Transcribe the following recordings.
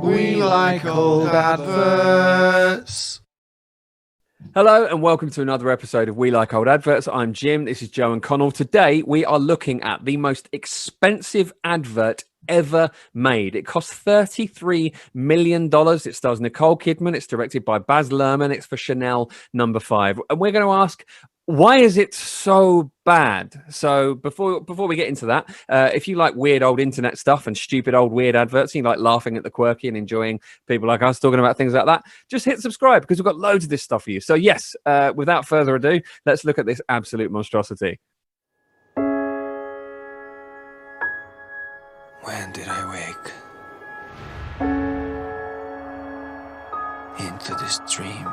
We like old adverts. Hello and welcome to another episode of We Like Old Adverts. I'm Jim, this is Joe and Connell. Today we are looking at the most expensive advert ever made. It cost $33 million. It stars Nicole Kidman. It's directed by Baz Luhrmann. It's for Chanel No.5. And we're going to ask, why is it so bad? So before we get into that, if you like weird old internet stuff and stupid old weird adverts, and you like laughing at the quirky and enjoying people like us talking about things like that, just hit subscribe because we've got loads of this stuff for you. So yes, without further ado, let's look at this absolute monstrosity. When did I wake into this dream?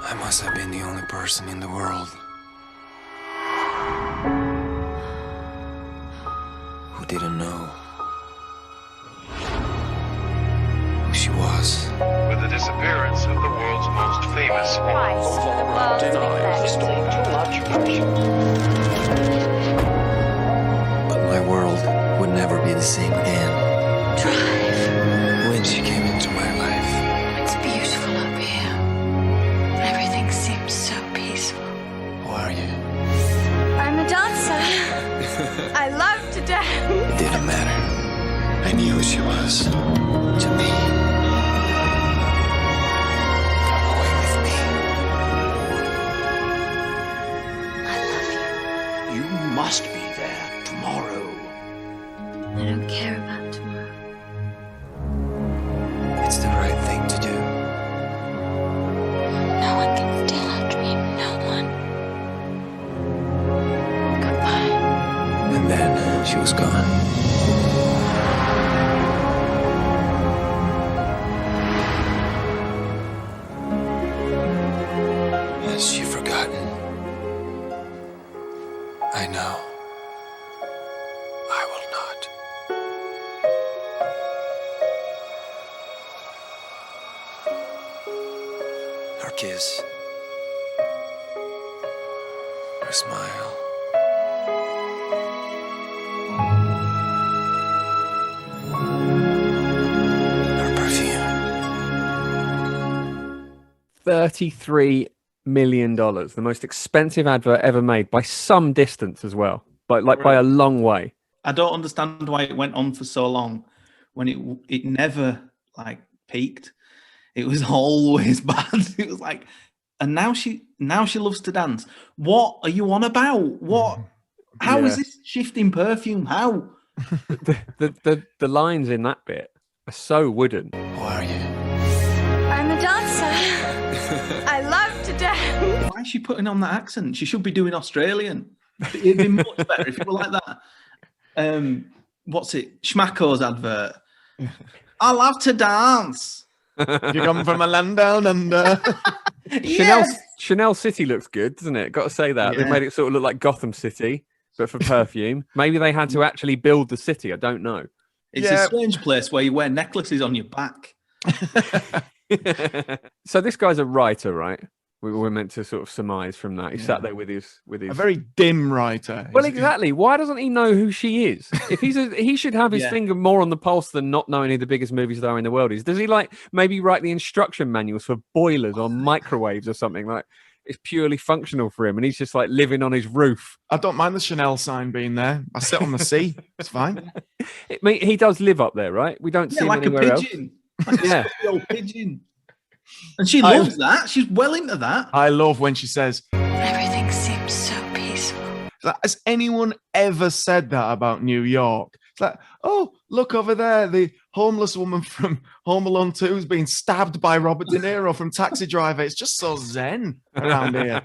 I must have been the only person in the world who didn't know who she was. With the disappearance of the world's most famous Price for the world's But my world would never be the same again. drive. When she came into my life, It's beautiful up here. Everything seems so peaceful. who are you? I'm a dancer. I love to dance. It didn't matter. I knew who she was. To me. Come away with me. I love you. You must be there tomorrow. I don't care about tomorrow. It's the right thing to do. No one can steal our dream. No one. Goodbye. And then she was gone. Has she forgotten? I know. I will not. Her kiss. Her smile. Her perfume. $33 million, the most expensive advert ever made by some distance as well, by a long way. I don't understand why it went on for so long when it never like peaked. It was always bad. It was like, and now she loves to dance. What are you on about? What? How is Yeah. this shifting perfume? How? The lines in that bit are so wooden. Who are you? I'm a dancer. I love to dance. Why is she putting on that accent? She should be doing Australian. It'd be much better if it were like that. What's it? Schmacko's advert. I love to dance. You come from a land down under. Chanel City looks good, doesn't it? Got to say that. They Yeah. made it sort of look like Gotham City, but for perfume. Maybe they had to actually build the city. I don't know. It's a strange place where you wear necklaces on your back. So this guy's a writer, right? We were meant to sort of surmise from that. He sat there with his. A very dim writer. Well, exactly. Why doesn't he know who she is? If he should have his Yeah. finger more on the pulse than not knowing who the biggest movie star in the world is. Does he like maybe write the instruction manuals for boilers or microwaves or something? Like it's purely functional for him, and he's just like living on his roof. I don't mind the Chanel sign being there. I sit on the sea. It's fine. He does live up there, right? We don't see him Like a anywhere else. pigeon. Like a Yeah. stuffy old pigeon. And she loves that. She's well into that. I love when she says, Everything seems so peaceful. has anyone ever said that about New York? It's like, oh, look over there. The homeless woman from Home Alone 2 is being stabbed by Robert De Niro from Taxi Driver. It's just so zen around here.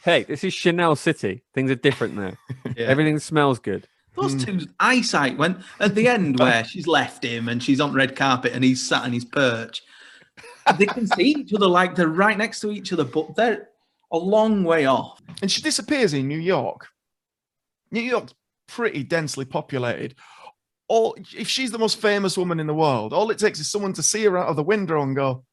Hey, this is Chanel City. Things are different there. Yeah. Everything smells good. Those two's eyesight went at the end where she's left him and she's on red carpet and he's sat on his perch. They can see each other like they're right next to each other, but they're a long way off. And she disappears in New York. New York's pretty densely populated. If she's the most famous woman in the world, all it takes is someone to see her out of the window and go,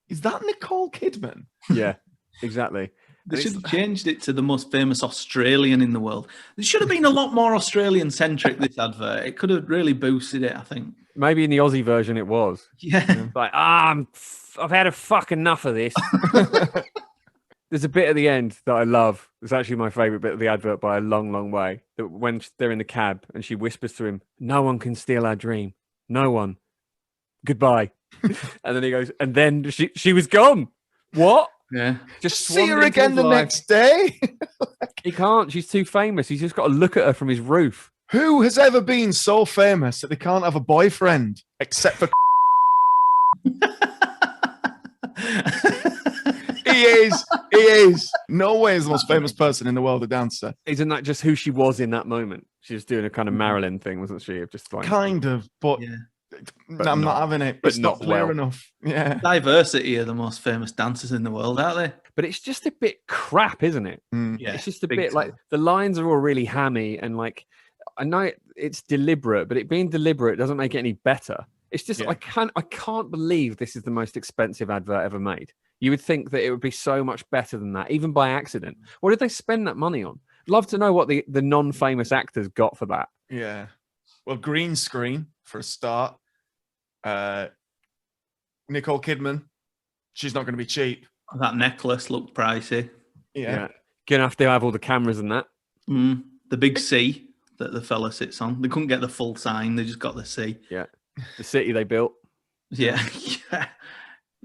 is that Nicole Kidman? Yeah, exactly. They And should it's- have changed it to the most famous Australian in the world. There should have been a lot more Australian centric, this advert. It could have really boosted it, I think. Maybe in the Aussie version it was. Yeah. Like, I've had a fuck enough of this. There's a bit at the end that I love. It's actually my favourite bit of the advert by a long, long way. That when they're in the cab and she whispers to him, "No one can steal our dream. No one. Goodbye." And then he goes, and then she was gone. What? Yeah. Just See her swaned into again his the life. next day. He can't. She's too famous. He's just got to look at her from his roof. Who has ever been so famous that they can't have a boyfriend except for he is. He is. No way is the most famous person in the world a dancer. Isn't that just who she was in that moment? She was doing a kind of Marilyn thing, wasn't she? Of just like, Kind of, but, Yeah. I'm not- not having it. but It's not not clear well. enough. Yeah. Diversity are the most famous dancers in the world, aren't they? but it's just a bit crap, isn't it? Mm. Yeah. It's just a big bit like time. the lines are all really hammy and like I know it's deliberate, but it being deliberate doesn't make it any better. It's just Yeah. I can't believe this is the most expensive advert ever made. You would think that it would be so much better than that, even by accident. What did they spend that money on? Love to know what the non-famous actors got for that. Yeah. Well, green screen for a start. Nicole Kidman. She's not going to be cheap. That necklace looked pricey. Yeah. Gonna have to have all the cameras and that. The big C that the fella sits on. They couldn't get the full sign. They just got the C. The city they built. Yeah. Yeah.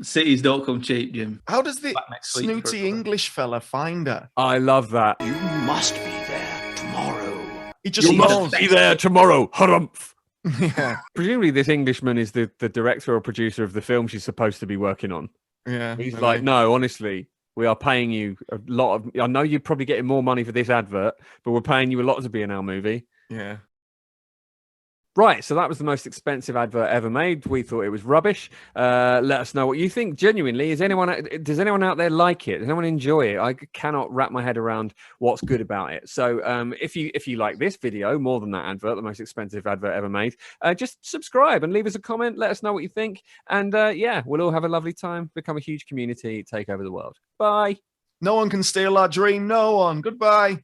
Cities don't come cheap, Jim. How does the Back next week for a snooty tour. English fella find her? I love that. You must be there tomorrow. He just You knows. must be there tomorrow. Harumph. Yeah. Presumably, this Englishman is the director or producer of the film she's supposed to be working on. Yeah. He's and like, I- no, honestly, we are paying you a lot of. I know you're probably getting more money for this advert, but we're paying you a lot to be in our movie. Yeah. Right, so that was the most expensive advert ever made. We thought it was rubbish. Let us know what you think. Genuinely, does anyone out there like it? Does anyone enjoy it? I cannot wrap my head around what's good about it. So, if you like this video more than that advert, the most expensive advert ever made, just subscribe and leave us a comment. Let us know what you think, and yeah, we'll all have a lovely time. Become a huge community, take over the world. Bye. No one can steal our dream. No one. Goodbye.